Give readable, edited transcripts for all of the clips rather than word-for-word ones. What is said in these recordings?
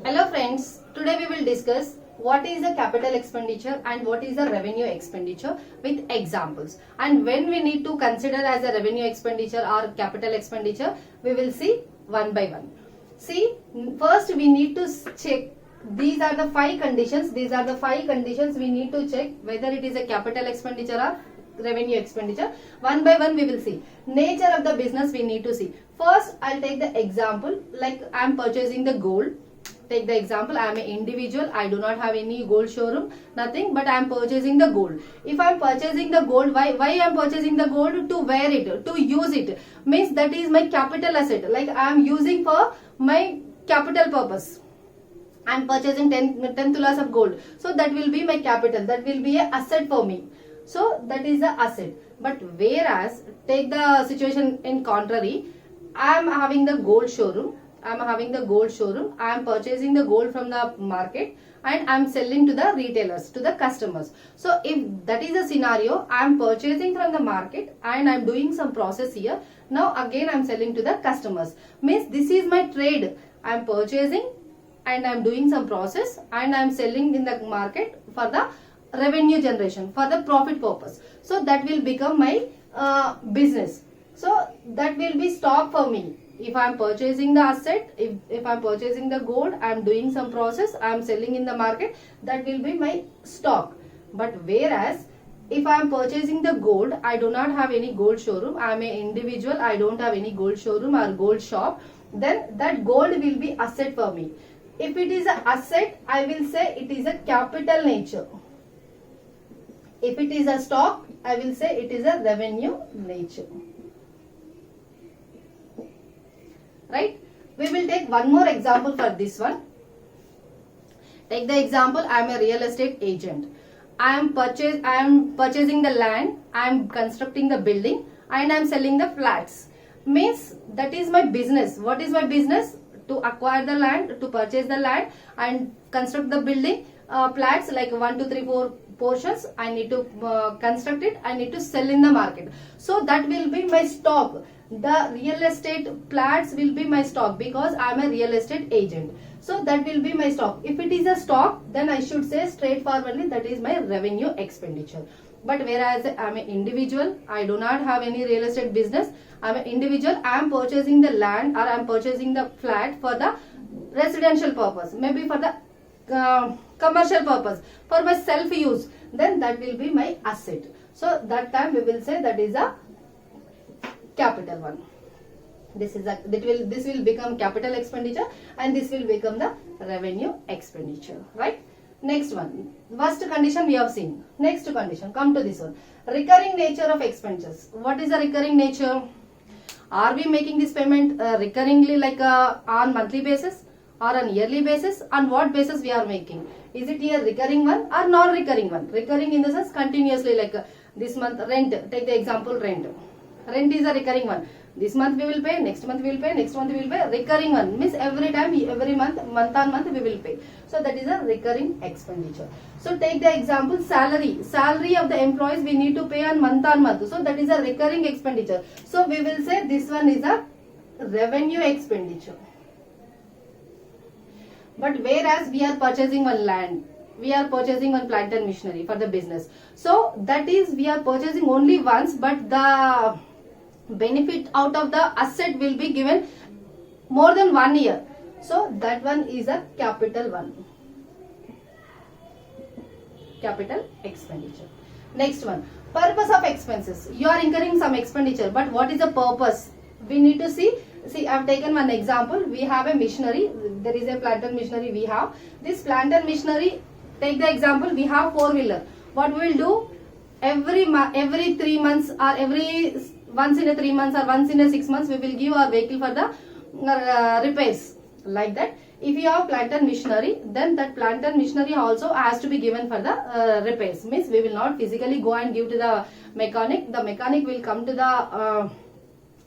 Hello friends, today we will discuss what is a capital expenditure and what is a revenue expenditure with examples. And when we need to consider as a revenue expenditure or capital expenditure, we will see one by one. See, first we need to check these are the five conditions. These are the five conditions we need to check whether it is a capital expenditure or revenue expenditure. One by one we will see. Nature of the business we need to see. First, I'll take the example like I am purchasing the gold. Take the example, I am an individual, I do not have any gold showroom, nothing, but I am purchasing the gold. If I am purchasing the gold, why I am purchasing the gold? To wear it, to use it. Means that is my capital asset. Like I am using for my capital purpose. I am purchasing 10 tulas of gold. So that will be my capital. That will be an asset for me. So that is the asset. But whereas, take the situation in contrary, I am having the gold showroom. I am purchasing the gold from the market and I am selling to the retailers, to the customers. So if that is a scenario, I am purchasing from the market and I am doing some process here. Now again I am selling to the customers. Means this is my trade. I am purchasing and I am doing some process and I am selling in the market for the revenue generation, for the profit purpose. So that will become my business. So that will be stock for me. If I am purchasing the asset, if I am purchasing the gold, I am doing some process, I am selling in the market, that will be my stock. But whereas, if I am purchasing the gold, I do not have any gold showroom, I am an individual, I don't have any gold showroom or gold shop, then that gold will be asset for me. If it is an asset, I will say it is a capital nature. If it is a stock, I will say it is a revenue nature. Right? We will take one more example for this one. Take the example, I am a real estate agent. I am purchasing the land, I am constructing the building and I am selling the flats. Means that is my business. What is my business? To acquire the land, to purchase the land and construct the building, flats like 1, 2, 3, 4 portions. I need to construct it, I need to sell in the market. So that will be my stock. The real estate flats will be my stock because I am a real estate agent. So that will be my stock. If it is a stock, then I should say straightforwardly that is my revenue expenditure. But whereas I am an individual, I do not have any real estate business. I am an individual, I am purchasing the land or I am purchasing the flat for the residential purpose, maybe for the commercial purpose, for my self use, then that will be my asset. So that time we will say that is a capital one. This will become capital expenditure and this will become the revenue expenditure. Right? Next one, first condition we have seen. Next condition, come to this one. Recurring nature of expenditures. What is the recurring nature? Are we making this payment recurringly, like on monthly basis or on yearly basis? On what basis we are making? Is it a recurring one or non-recurring one? Recurring in the sense continuously, like this month rent. Take the example rent. Rent is a recurring one. This month we will pay, next month we will pay, next month we will pay. Recurring one means every time, every month, month on month we will pay. So that is a recurring expenditure. So take the example salary. Salary of the employees we need to pay on month. So that is a recurring expenditure. So we will say this one is a revenue expenditure. But whereas we are purchasing one land, we are purchasing one plant and machinery for the business. So that is we are purchasing only once, but the benefit out of the asset will be given more than 1 year. So that one is a capital one. Capital expenditure. Next one, purpose of expenses. You are incurring some expenditure, but what is the purpose? We need to see. See, I have taken one example. We have a machinery. There is a plant and machinery we have. This plant and machinery, take the example, we have 4-wheeler. What we will do? Every 3 months or once in a 3 months or once in a 6 months, we will give our vehicle for the repairs. Like that. If you have plant and machinery, then that plant and machinery also has to be given for the repairs. Means we will not physically go and give to the mechanic. The mechanic will come to the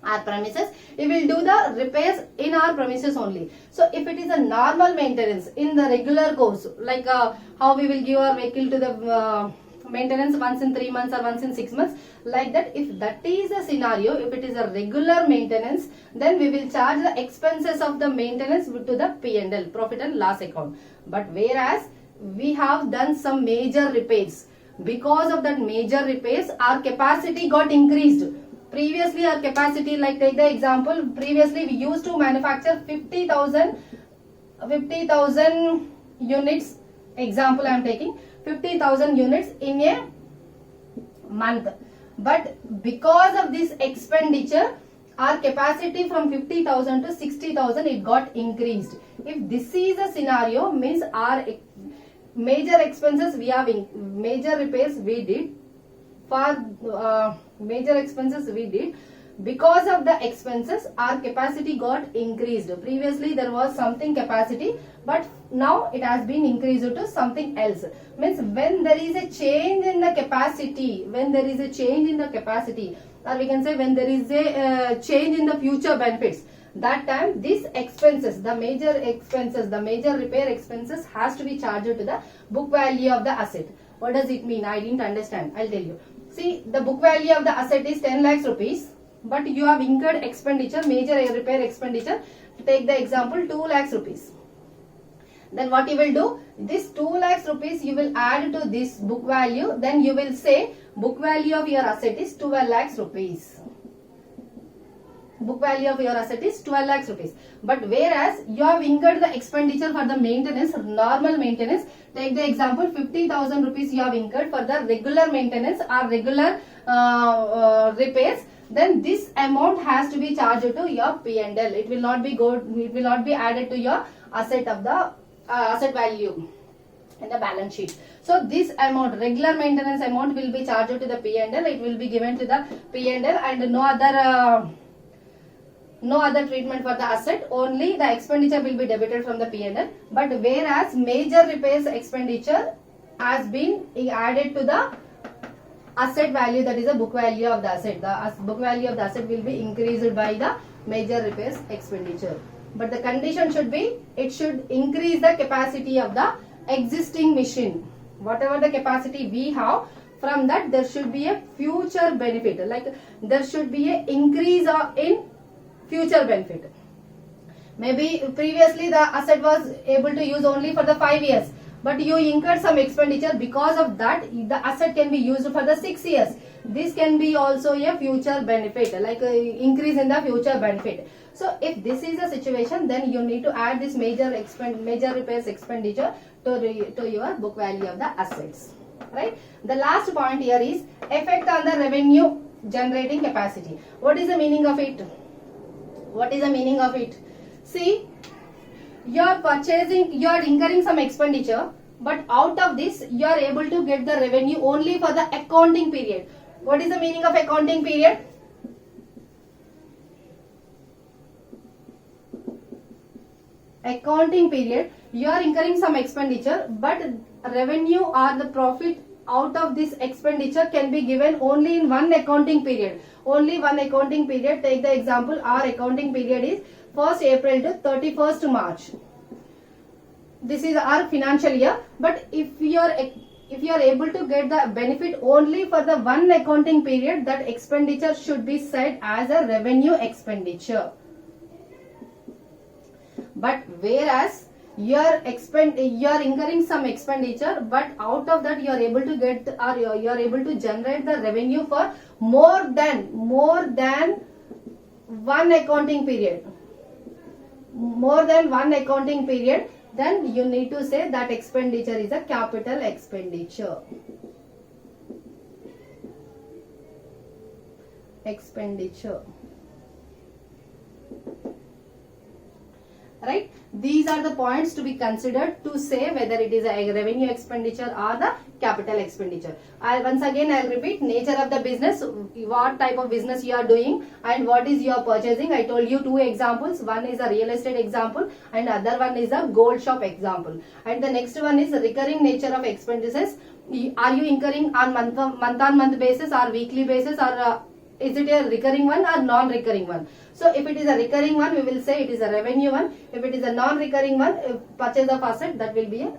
our premises. He will do the repairs in our premises only. So if it is a normal maintenance in the regular course, like how we will give our vehicle to the maintenance once in 3 months or once in 6 months. Like that, if that is a scenario, if it is a regular maintenance, then we will charge the expenses of the maintenance to the P&L, profit and loss account. But whereas we have done some major repairs, because of that major repairs, our capacity got increased. Previously our capacity, like take the example, previously we used to manufacture 50,000 units, example I am taking 50,000 units in a month. But because of this expenditure, our capacity from 50,000 to 60,000 it got increased. If this is a scenario, means our major expenses we have major repairs we did for major expenses we did. Because of the expenses, our capacity got increased. Previously there was something capacity, but now it has been increased to something else. Means when there is a change in the capacity, or we can say when there is a change in the future benefits, that time these expenses, the major repair expenses has to be charged to the book value of the asset. What does it mean? I didn't understand. I'll tell you. See, the book value of the asset is 10 lakhs rupees, but you have incurred expenditure, major repair expenditure. Take the example 2 lakhs rupees. Then what you will do? This 2 lakhs rupees you will add to this book value. Then you will say book value of your asset is 12 lakhs rupees. Book value of your asset is 12 lakhs rupees. But whereas you have incurred the expenditure for the maintenance, normal maintenance. Take the example 50,000 rupees you have incurred for the regular maintenance or regular repairs. Then this amount has to be charged to your P&L. It will not be added to your asset of the asset value in the balance sheet. So this amount, regular maintenance amount, will be charged to the P&L. It will be given to the P&L and no other treatment for the asset. Only the expenditure will be debited from the P&L. But whereas major repairs expenditure has been added to the asset value, that is the book value of the asset. The book value of the asset will be increased by the major repairs expenditure. But the condition should be, it should increase the capacity of the existing machine. Whatever the capacity we have, from that there should be a future benefit. Like there should be an increase in future benefit. Maybe previously the asset was able to use only for the 5 years, but you incurred some expenditure. Because of that, the asset can be used for the 6 years. This can be also a future benefit, like increase in the future benefit. So if this is the situation, then you need to add this major repairs expenditure to your book value of the assets, right? The last point here is effect on the revenue generating capacity. What is the meaning of it? See, you are incurring some expenditure, but out of this you are able to get the revenue only for the accounting period. What is the meaning of accounting period? Accounting period, you are incurring some expenditure, but revenue or the profit out of this expenditure can be given only in one accounting period. Only one accounting period. Take the example, our accounting period is 1st April to 31st March. This is our financial year. But if you are able to get the benefit only for the one accounting period, that expenditure should be set as a revenue expenditure. But whereas you are incurring some expenditure, but out of that you are able to get, or you are able to generate the revenue for more than one accounting period. More than one accounting period, then you need to say that expenditure is a capital expenditure. Right? These are the points to be considered to say whether it is a revenue expenditure or the capital expenditure. Once again I'll repeat, nature of the business, what type of business you are doing and what is your purchasing. I told you two examples. One is a real estate example and other one is a gold shop example. And the next one is recurring nature of expenses. Are you incurring on month-on-month basis or weekly basis, or is it a recurring one or non-recurring one? So if it is a recurring one, we will say it is a revenue one. If it is a non-recurring one, purchase of asset, that will be a